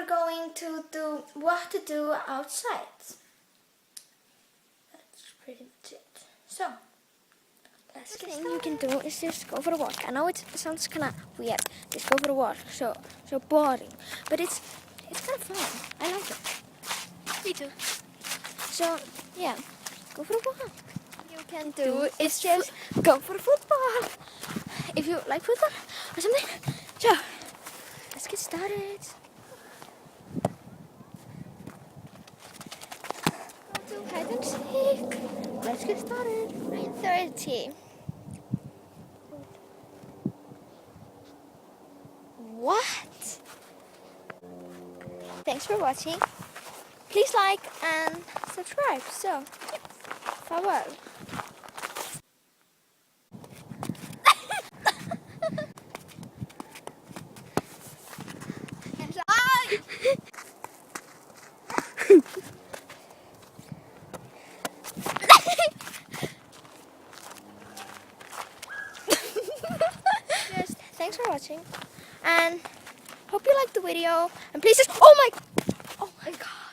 going to do what to do outside. That's pretty much it. So, let's get started. You can do is just go for a walk. I know it sounds kind of weird. Just go for a walk. So boring, but it's kind of fun. I like it. Me too. So yeah, go for a walk. You can do is just go for football. If you like football or something. So let's get started. Go to hide and seek. Let's get started. 9:30. What? Thanks for watching. Please like and subscribe. So, farewell. Yes, thanks for watching, and hope you liked the video. And please just, oh my god.